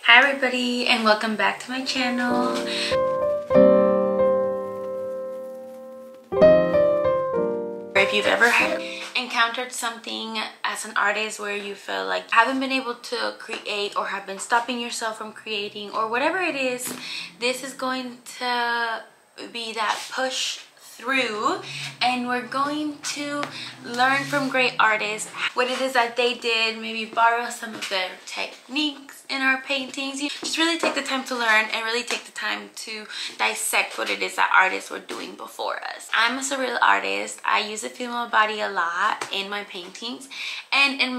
Hi everybody and welcome back to my channel. If you've ever encountered something as an artist where you feel like you haven't been able to create or have been stopping yourself from creating or whatever it is, this is going to be that push through, and we're going to learn from great artists what it is that they did, maybe borrow some of their techniques in our paintings. You just really take the time to learn and really take the time to dissect what it is that artists were doing before us. I'm a surreal artist. I use the female body a lot in my paintings, and in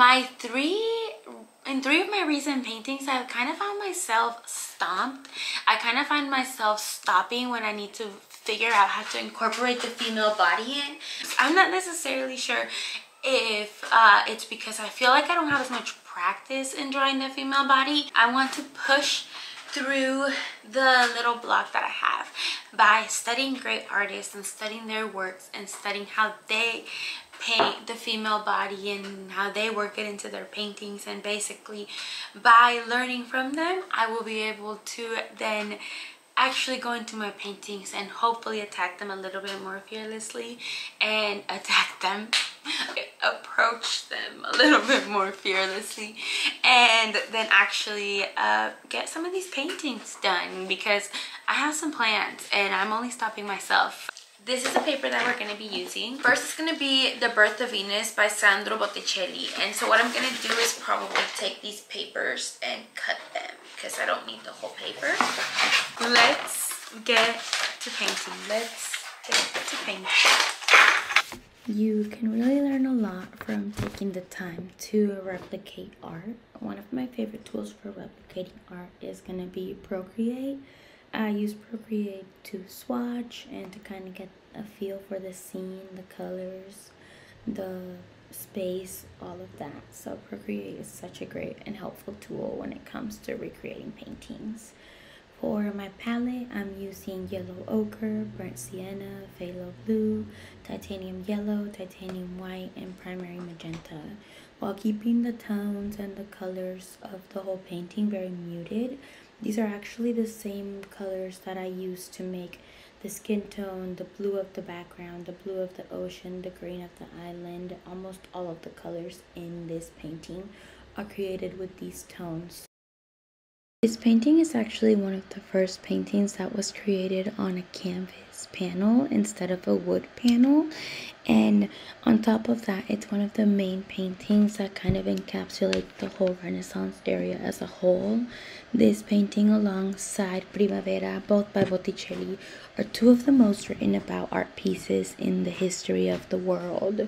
three of my recent paintings, I've kind of found myself stomped. I kind of find myself stopping when I need to figure out how to incorporate the female body in. I'm not necessarily sure if it's because I feel like I don't have as much practice in drawing the female body. I want to push through the little block that I have by studying great artists and studying their works and studying how they paint the female body and how they work it into their paintings. And basically by learning from them, I will be able to then actually go into my paintings and hopefully attack them a little bit more fearlessly and approach them a little bit more fearlessly, and then actually get some of these paintings done, because I have some plans and I'm only stopping myself. This is the paper that we're going to be using. First is going to be The Birth of Venus by Sandro Botticelli. And so what I'm going to do is probably take these papers and cut them, because I don't need the whole paper. Let's get to painting. Let's get to painting. You can really learn a lot from taking the time to replicate art. One of my favorite tools for replicating art is going to be Procreate. I use Procreate to swatch and to kind of get a feel for the scene, the colors, the space, all of that. So Procreate is such a great and helpful tool when it comes to recreating paintings. For my palette, I'm using Yellow Ochre, Burnt Sienna, Phthalo Blue, Titanium Yellow, Titanium White, and Primary Magenta, while keeping the tones and the colors of the whole painting very muted. These are actually the same colors that I use to make the skin tone, the blue of the background, the blue of the ocean, the green of the island. Almost all of the colors in this painting are created with these tones. This painting is actually one of the first paintings that was created on a canvas panel instead of a wood panel. And on top of that, it's one of the main paintings that kind of encapsulate the whole Renaissance area as a whole. This painting alongside Primavera, both by Botticelli, are two of the most written about art pieces in the history of the world.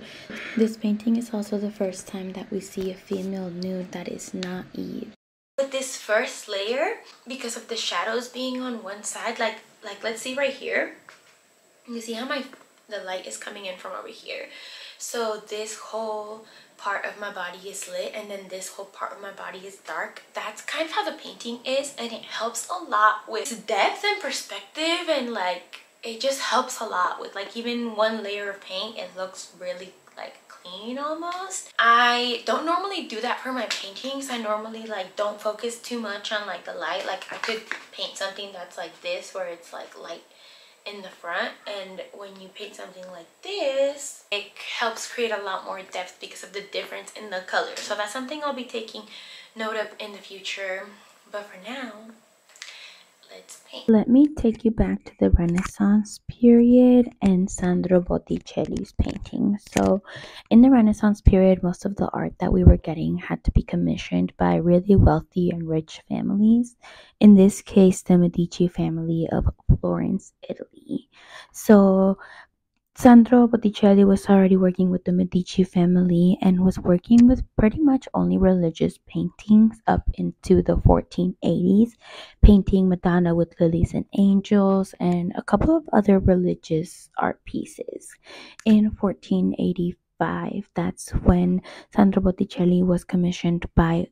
This painting is also the first time that we see a female nude that is not Eve. With this first layer, because of the shadows being on one side, like let's see right here, you see how the light is coming in from over here. So this whole part of my body is lit, and then this whole part of my body is dark. That's kind of how the painting is, and it helps a lot with depth and perspective, and like it just helps a lot with like even one layer of paint. It looks really like clean almost. I don't normally do that for my paintings. I normally like don't focus too much on like the light. Like I could paint something that's like this where it's like light in the front, and when you paint something like this, it helps create a lot more depth because of the difference in the color. So that's something I'll be taking note of in the future, but for now, let's paint. Let me take you back to the Renaissance period and Sandro Botticelli's paintings. So in the Renaissance period, most of the art that we were getting had to be commissioned by really wealthy and rich families. In this case, the Medici family of Florence, Italy. So Sandro Botticelli was already working with the Medici family and was working with pretty much only religious paintings up into the 1480s, painting Madonna with lilies and angels and a couple of other religious art pieces. In 1485, that's when Sandro Botticelli was commissioned by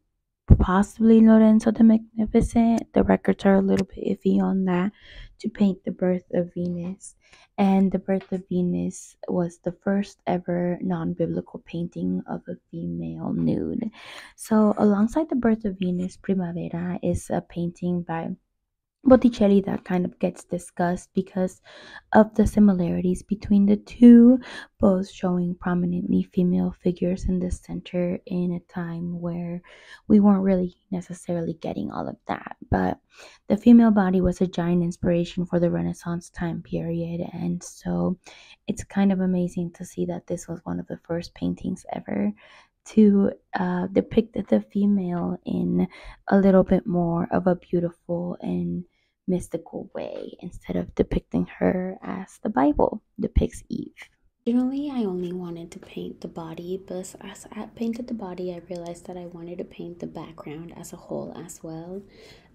possibly Lorenzo the Magnificent. The records are a little bit iffy on that, to paint the birth of Venus. And the birth of Venus was the first ever non-biblical painting of a female nude. So alongside the birth of Venus, Primavera is a painting by Botticelli that kind of gets discussed because of the similarities between the two, both showing prominently female figures in the center in a time where we weren't really necessarily getting all of that. But the female body was a giant inspiration for the Renaissance time period, and so it's kind of amazing to see that this was one of the first paintings ever to depict the female in a little bit more of a beautiful and mystical way instead of depicting her as the Bible depicts Eve. Originally, I only wanted to paint the body, but as I painted the body, I realized that I wanted to paint the background as a whole as well.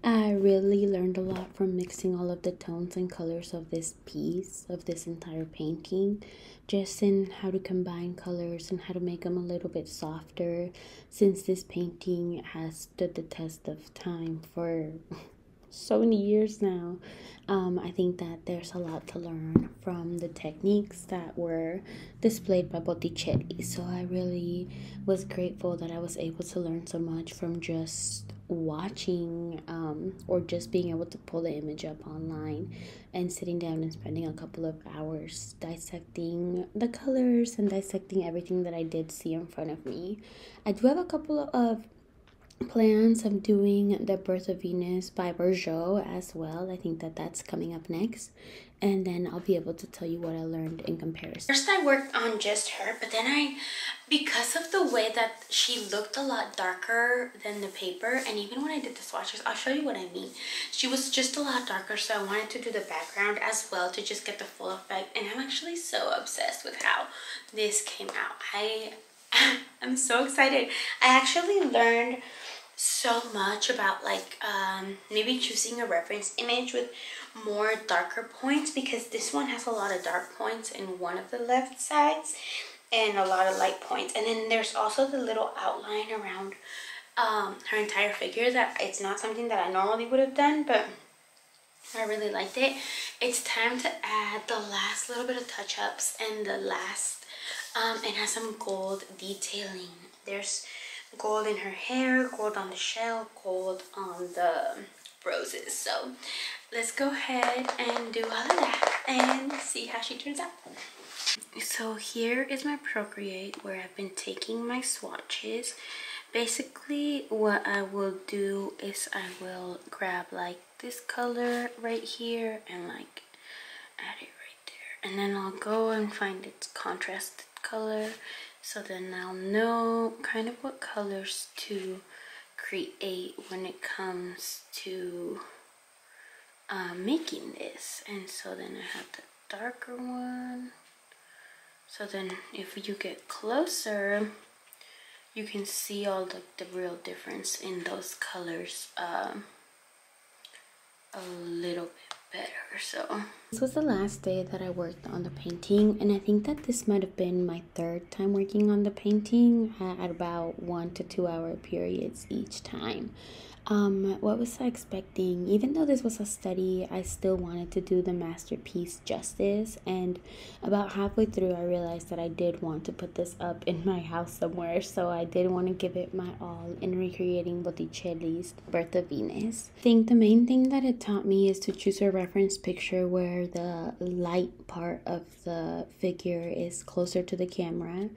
I really learned a lot from mixing all of the tones and colors of this piece, of this entire painting, just in how to combine colors and how to make them a little bit softer, since this painting has stood the test of time for so many years now. I think that there's a lot to learn from the techniques that were displayed by Botticelli. So I really was grateful that I was able to learn so much from just watching or just being able to pull the image up online and sitting down and spending a couple of hours dissecting the colors and dissecting everything that I did see in front of me. I do have a couple of plans of doing the birth of Venus by Bergeau as well. I think that that's coming up next, and then I'll be able to tell you what I learned in comparison. First I worked on just her, but then because of the way that she looked a lot darker than the paper, and even when I did the swatches, I'll show you what I mean. She was just a lot darker, so I wanted to do the background as well to just get the full effect, and I'm actually so obsessed with how this came out. I'm so excited. I actually learned so much about like maybe choosing a reference image with more darker points, because this one has a lot of dark points in one of the left sides and a lot of light points, and then there's also the little outline around her entire figure that it's not something that I normally would have done, but I really liked it. It's time to add the last little bit of touch-ups, and the last it has some gold detailing. There's gold in her hair, gold on the shell, gold on the roses. So let's go ahead and do all of that and see how she turns out. So here is my Procreate where I've been taking my swatches. Basically what I will do is I will grab like this color right here and like add it right there, and then I'll go and find its contrasted color, so then I'll know kind of what colors to create when it comes to making this. And so then I have the darker one, so then if you get closer you can see all the real difference in those colors a little bit better. So this was the last day that I worked on the painting, and I think that this might have been my third time working on the painting at about 1 to 2 hour periods each time. What was I expecting? Even though this was a study, I still wanted to do the masterpiece justice, and about halfway through I realized that I did want to put this up in my house somewhere, so I did want to give it my all in recreating Botticelli's Birth of Venus. I think the main thing that it taught me is to choose a reference picture where the light part of the figure is closer to the camera.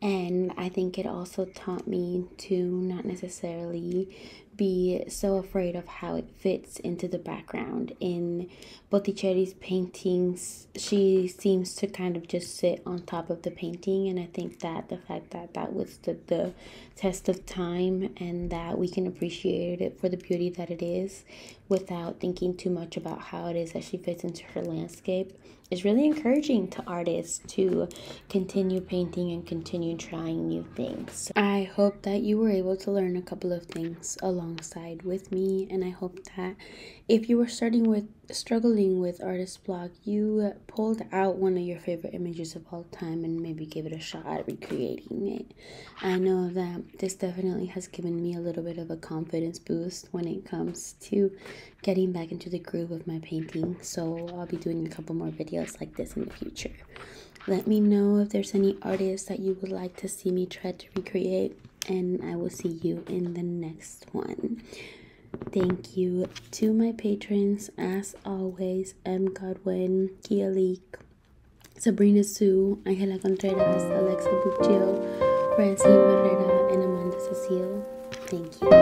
And I think it also taught me to not necessarily be so afraid of how it fits into the background. In Botticelli's paintings, she seems to kind of just sit on top of the painting, and I think that the fact that that withstood the test of time and that we can appreciate it for the beauty that it is without thinking too much about how it is that she fits into her landscape is really encouraging to artists to continue painting and continue trying new things. I hope that you were able to learn a couple of things alongside with me, and I hope that if you were struggling with artist block, you pulled out one of your favorite images of all time and maybe gave it a shot at recreating it. I know that this definitely has given me a little bit of a confidence boost when it comes to getting back into the groove of my painting, so I'll be doing a couple more videos like this in the future. Let me know if there's any artists that you would like to see me try to recreate, and I will see you in the next one. Thank you to my patrons, as always: M. Godwin, Kia Leek, Sabrina Sue, Angela Contreras, Alexa Buccio, Francine Barrera, and Amanda Cecile. Thank you.